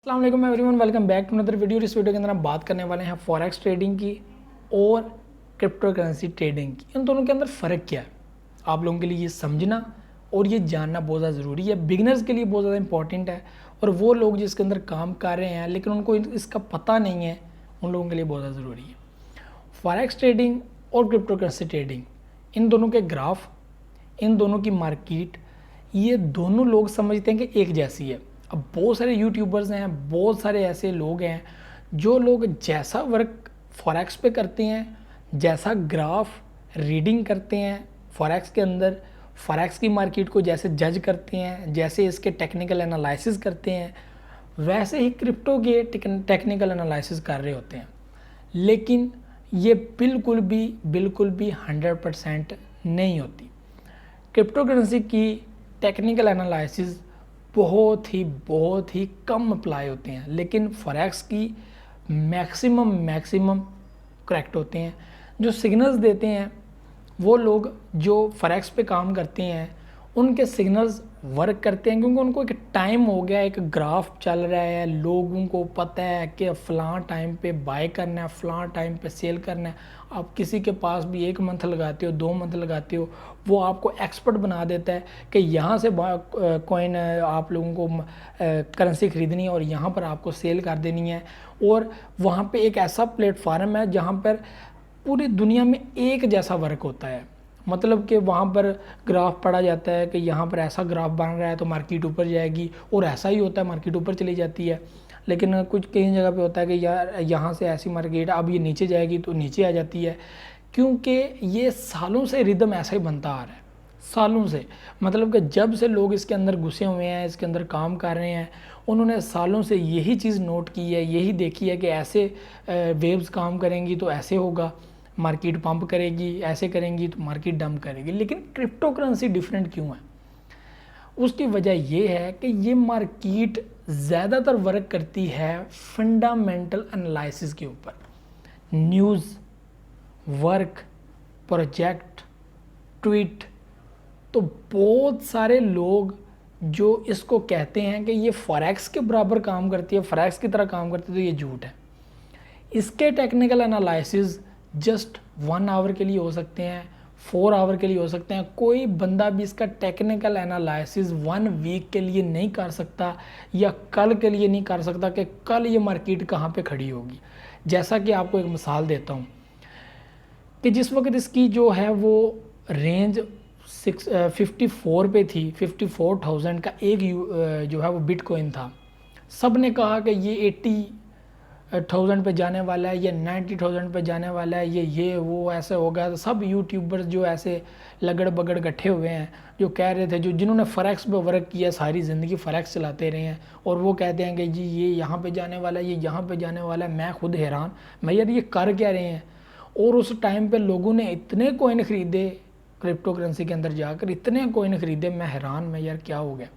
अस्सलाम वालेकुम everyone, welcome back to another video. इस वीडियो के अंदर हम बात करने वाले हैं फॉरेक्स ट्रेडिंग की और क्रिप्टो करेंसी ट्रेडिंग की। इन दोनों के अंदर फ़र्क क्या है, आप लोगों के लिए ये समझना और ये जानना बहुत ज़्यादा ज़रूरी है। बिगिनर्स के लिए बहुत ज़्यादा इंपॉर्टेंट है और वो लोग जिसके अंदर काम कर रहे हैं लेकिन उनको इसका पता नहीं है, उन लोगों के लिए बहुत ज़्यादा ज़रूरी है। फॉरेक्स ट्रेडिंग और क्रिप्टो करेंसी ट्रेडिंग, इन दोनों के ग्राफ, इन दोनों की मार्केट, ये दोनों लोग समझते हैं कि एक जैसी है। अब बहुत सारे यूट्यूबर्स हैं, बहुत सारे ऐसे लोग हैं जो लोग जैसा वर्क फॉरेक्स पे करते हैं, जैसा ग्राफ रीडिंग करते हैं फॉरेक्स के अंदर, फॉरेक्स की मार्केट को जैसे जज करते हैं, जैसे इसके टेक्निकल एनालिसिस करते हैं, वैसे ही क्रिप्टो के टेक्निकल एनालिसिस कर रहे होते हैं। लेकिन ये बिल्कुल भी 100% नहीं होती। क्रिप्टो करेंसी की टेक्निकल एनालिसिस बहुत ही कम अप्लाई होते हैं, लेकिन फॉरेक्स की मैक्सिमम करेक्ट होते हैं। जो सिग्नल्स देते हैं वो लोग जो फॉरेक्स पे काम करते हैं उनके सिग्नल्स वर्क करते हैं, क्योंकि उनको एक टाइम हो गया, एक ग्राफ चल रहा है, लोगों को पता है कि फ़लाँ टाइम पे बाय करना है, फ़लाँ टाइम पे सेल करना है। आप किसी के पास भी 1 मंथ लगाते हो, 2 मंथ लगाते हो, वो आपको एक्सपर्ट बना देता है कि यहाँ से कॉइन आप लोगों को करेंसी ख़रीदनी है और यहाँ पर आपको सेल कर देनी है। और वहाँ पे एक ऐसा प्लेटफार्म है जहाँ पर पूरी दुनिया में एक जैसा वर्क होता है। मतलब कि वहाँ पर ग्राफ पढ़ा जाता है कि यहाँ पर ऐसा ग्राफ बन रहा है तो मार्केट ऊपर जाएगी, और ऐसा ही होता है, मार्केट ऊपर चली जाती है। लेकिन कुछ कई जगह पे होता है कि यार यहाँ से ऐसी मार्केट, अब ये नीचे जाएगी तो नीचे आ जाती है, क्योंकि ये सालों से रिदम ऐसा ही बनता आ रहा है, सालों से। मतलब कि जब से लोग इसके अंदर घुसे हुए हैं, इसके अंदर काम कर रहे हैं, उन्होंने सालों से यही चीज़ नोट की है, यही देखी है कि ऐसे वेव्स काम करेंगी तो ऐसे होगा, मार्केट पंप करेगी, ऐसे करेंगी तो मार्केट डंप करेगी। लेकिन क्रिप्टो करेंसी डिफरेंट क्यों है? उसकी वजह यह है कि ये मार्केट ज़्यादातर वर्क करती है फंडामेंटल एनालिसिस के ऊपर। न्यूज़, वर्क, प्रोजेक्ट, ट्वीट, तो बहुत सारे लोग जो इसको कहते हैं कि ये फॉरेक्स के बराबर काम करती है, फॉरेक्स की तरह काम करती है, तो ये झूठ है। इसके टेक्निकल एनालिसिस जस्ट 1 आवर के लिए हो सकते हैं, 4 आवर के लिए हो सकते हैं। कोई बंदा भी इसका टेक्निकल एनालिसिस 1 वीक के लिए नहीं कर सकता, या कल के लिए नहीं कर सकता कि कल ये मार्केट कहाँ पे खड़ी होगी। जैसा कि आपको एक मिसाल देता हूँ कि जिस वक्त इसकी जो है वो रेंज 54 पे थी, 54,000 का एक जो है वो बिटकॉइन था। सब ने कहा कि ये 80,000 पे जाने वाला है, ये 90,000 पे जाने वाला है, ये वो ऐसे होगा। तो सब यूट्यूबर्स जो ऐसे लगड़ बगड़ इकट्ठे हुए हैं, जो कह रहे थे, जो जिन्होंने फॉरेक्स पे वर्क किया, सारी ज़िंदगी फॉरेक्स चलाते रहे हैं, और वो कहते हैं कि जी ये यहाँ पे जाने वाला है, ये यहाँ पे जाने वाला है। मैं खुद हैरान, मैं यार ये कर क्या रहे हैं। और उस टाइम पे लोगों ने इतने कॉइन ख़रीदे, क्रिप्टो करेंसी के अंदर जाकर इतने कॉइन ख़रीदे, मैं हैरान, मैं यार क्या हो गया।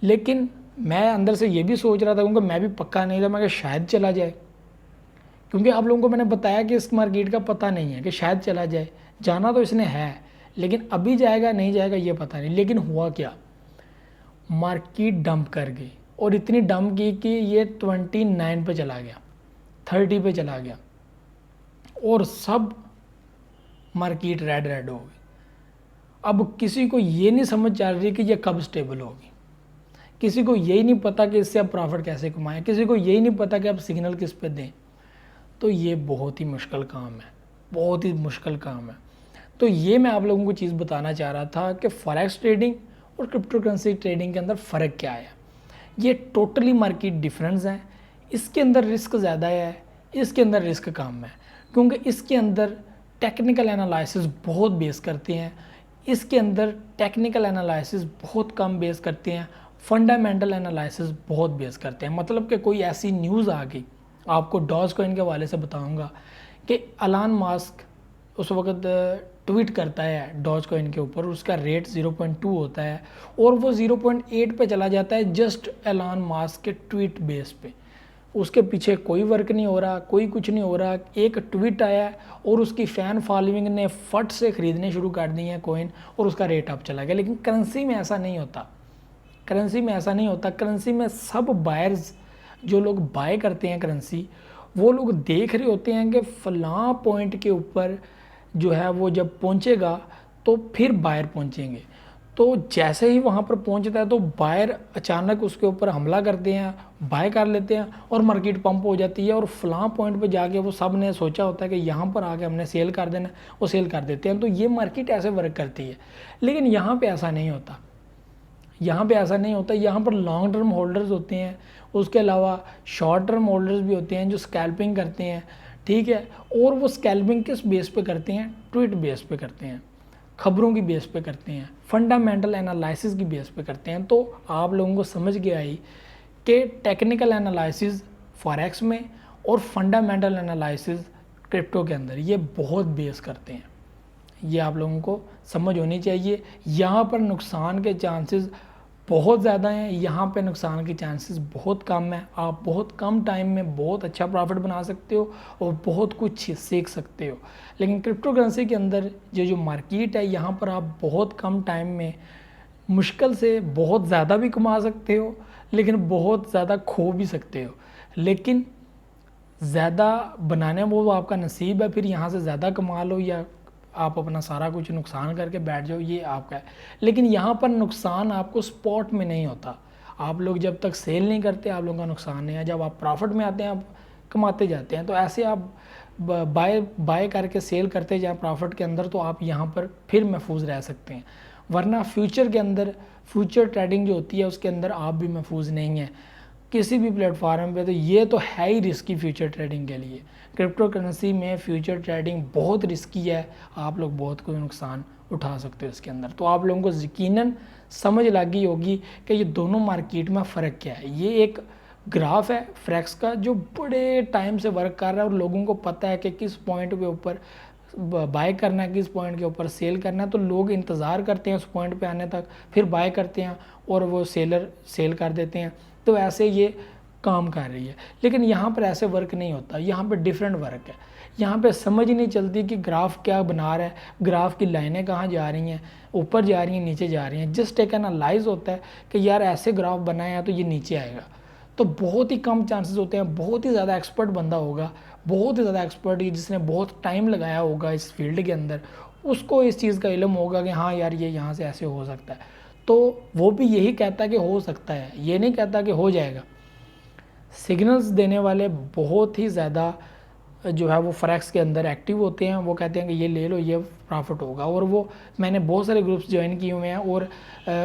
लेकिन मैं अंदर से ये भी सोच रहा था, क्योंकि मैं भी पक्का नहीं था, मैं कि शायद चला जाए, क्योंकि आप लोगों को मैंने बताया कि इस मार्केट का पता नहीं है, कि शायद चला जाए। जाना तो इसने है, लेकिन अभी जाएगा नहीं जाएगा ये पता नहीं। लेकिन हुआ क्या, मार्केट डंप कर गई, और इतनी डंप की कि ये 29 पे चला गया, 30 पे चला गया, और सब मार्केट रेड हो गई। अब किसी को ये नहीं समझ चल रही कि ये कब स्टेबल होगी, किसी को यही नहीं पता कि इससे आप प्रॉफिट कैसे कमाएं, किसी को यही नहीं पता कि आप सिग्नल किस पे दें। तो ये बहुत ही मुश्किल काम है, बहुत ही मुश्किल काम है। तो ये मैं आप लोगों को चीज़ बताना चाह रहा था कि फॉरेक्स ट्रेडिंग और क्रिप्टो करेंसी ट्रेडिंग के अंदर फ़र्क क्या है। ये टोटली मार्केट डिफरेंस है। इसके अंदर रिस्क ज़्यादा है, इसके अंदर रिस्क कम है, क्योंकि इसके अंदर टेक्निकल एनालिसिस बहुत बेस करते हैं, इसके अंदर टेक्निकल एनालिसिस बहुत कम बेस करते हैं, फंडामेंटल एनालिसिस बहुत बेस करते हैं। मतलब कि कोई ऐसी न्यूज़ आ गई, आपको डॉज कॉइन के हवाले से बताऊंगा कि एलन मस्क उस वक्त ट्वीट करता है डॉज कॉइन के ऊपर, उसका रेट 0.2 होता है और वो 0.8 पे चला जाता है, जस्ट एलन मस्क के ट्वीट बेस पे। उसके पीछे कोई वर्क नहीं हो रहा, कोई कुछ नहीं हो रहा। एक ट्वीट आया और उसकी फ़ैन फॉलोइंग ने फट से ख़रीदने शुरू कर दी हैं कॉइन, और उसका रेट अप चला गया। लेकिन करेंसी में ऐसा नहीं होता, करेंसी में ऐसा नहीं होता। करेंसी में सब बायर्स जो लोग बाय करते हैं करेंसी, वो लोग देख रहे होते हैं कि फ़लाँ पॉइंट के ऊपर जो है वो जब पहुंचेगा तो फिर बायर पहुंचेंगे। तो जैसे ही वहाँ पर पहुंचता है तो बायर अचानक उसके ऊपर हमला करते हैं, बाय कर लेते हैं और मार्केट पंप हो जाती है, और फ़लाँ पॉइंट पे जाके वो सब ने सोचा होता है कि यहाँ पर आके हमने सेल कर देना, वो सेल कर देते हैं। तो ये मार्केट ऐसे वर्क करती है। लेकिन यहाँ पे ऐसा नहीं होता, यहाँ पे ऐसा नहीं होता। यहाँ पर लॉन्ग टर्म होल्डर्स होते हैं, उसके अलावा शॉर्ट टर्म होल्डर्स भी होते हैं जो स्कैल्पिंग करते हैं, ठीक है। और वो स्कैल्पिंग किस बेस पे करते हैं? ट्वीट बेस पे करते हैं, खबरों की बेस पे करते हैं, फंडामेंटल एनालिसिस की बेस पे करते हैं। तो आप लोगों को समझ गया आई कि टेक्निकल एनालिसिस फॉरेक्स में और फंडामेंटल एनालिसिस क्रिप्टो के अंदर ये बहुत बेस करते हैं। ये आप लोगों को समझ होनी चाहिए। यहाँ पर नुकसान के चांसेस बहुत ज़्यादा हैं, यहाँ पे नुकसान के चांसेस बहुत कम हैं। आप बहुत कम टाइम में बहुत अच्छा प्रॉफिट बना सकते हो और बहुत कुछ सीख सकते हो। लेकिन क्रिप्टो करेंसी के अंदर ये जो मार्केट है, यहाँ पर आप बहुत कम टाइम में मुश्किल से बहुत ज़्यादा भी कमा सकते हो, लेकिन बहुत ज़्यादा खो भी सकते हो। लेकिन ज़्यादा बनाने वो आपका नसीब है, फिर यहाँ से ज़्यादा कमा लो या आप अपना सारा कुछ नुकसान करके बैठ जाओ, ये आपका है। लेकिन यहाँ पर नुकसान आपको स्पॉट में नहीं होता। आप लोग जब तक सेल नहीं करते आप लोगों का नुकसान नहीं है। जब आप प्रॉफिट में आते हैं आप कमाते जाते हैं। तो ऐसे आप बाय करके सेल करते जाएं प्रॉफिट के अंदर, तो आप यहाँ पर फिर महफूज रह सकते हैं। वरना फ्यूचर के अंदर, फ्यूचर ट्रेडिंग जो होती है उसके अंदर आप भी महफूज नहीं हैं किसी भी प्लेटफॉर्म पे। तो ये तो है ही रिस्की फ्यूचर ट्रेडिंग के लिए। क्रिप्टो करेंसी में फ्यूचर ट्रेडिंग बहुत रिस्की है, आप लोग बहुत कोई नुकसान उठा सकते हो इसके अंदर। तो आप लोगों को यकीनन समझ लगी होगी कि ये दोनों मार्केट में फ़र्क क्या है। ये एक ग्राफ है फ्रेक्स का जो बड़े टाइम से वर्क कर रहा है और लोगों को पता है कि किस पॉइंट के ऊपर बाय करना है, किस पॉइंट के ऊपर सेल करना है। तो लोग इंतज़ार करते हैं उस पॉइंट पे आने तक, फिर बाय करते हैं और वो सेलर सेल कर देते हैं। तो ऐसे ये काम कर रही है। लेकिन यहाँ पर ऐसे वर्क नहीं होता, यहाँ पे डिफरेंट वर्क है। यहाँ पे समझ ही नहीं चलती कि ग्राफ क्या बना रहा है, ग्राफ की लाइनें कहाँ जा रही हैं, ऊपर जा रही हैं, नीचे जा रही हैं। जस्ट एक एनालाइज होता है कि यार ऐसे ग्राफ बनाया है तो ये नीचे आएगा। तो बहुत ही कम चांसेस होते हैं, बहुत ही ज़्यादा एक्सपर्ट बंदा होगा, बहुत ही ज़्यादा एक्सपर्ट जिसने बहुत टाइम लगाया होगा इस फील्ड के अंदर, उसको इस चीज़ का इल्म होगा कि हाँ यार ये यहाँ से ऐसे हो सकता है। तो वो भी यही कहता है कि हो सकता है, ये नहीं कहता कि हो जाएगा। सिग्नल्स देने वाले बहुत ही ज़्यादा जो है वो फॉरेक्स के अंदर एक्टिव होते हैं। वो कहते हैं कि ये ले लो, ये प्रॉफिट होगा। और वो मैंने बहुत सारे ग्रुप्स ज्वाइन किए हुए हैं और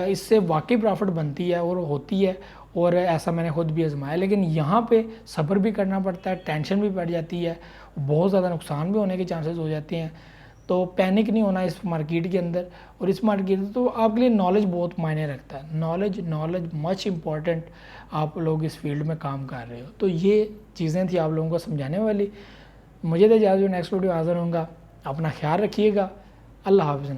इससे वाकई प्रॉफिट बनती है और होती है, और ऐसा मैंने खुद भी आजमाया। लेकिन यहाँ पे सब्र भी करना पड़ता है, टेंशन भी पड़ जाती है, बहुत ज़्यादा नुकसान भी होने के चांसेस हो जाते हैं। तो पैनिक नहीं होना इस मार्केट के अंदर। और इस मार्केट तो आपके लिए नॉलेज बहुत मायने रखता है, नॉलेज मच इम्पॉर्टेंट। आप लोग इस फील्ड में काम कर रहे हो। तो ये चीज़ें थी आप लोगों को समझाने वाली। मुझे तो इजाज़त, नेक्स्ट वीडियो हाज़िर होऊंगा। अपना ख्याल रखिएगा। अल्लाह हाफ़िज़।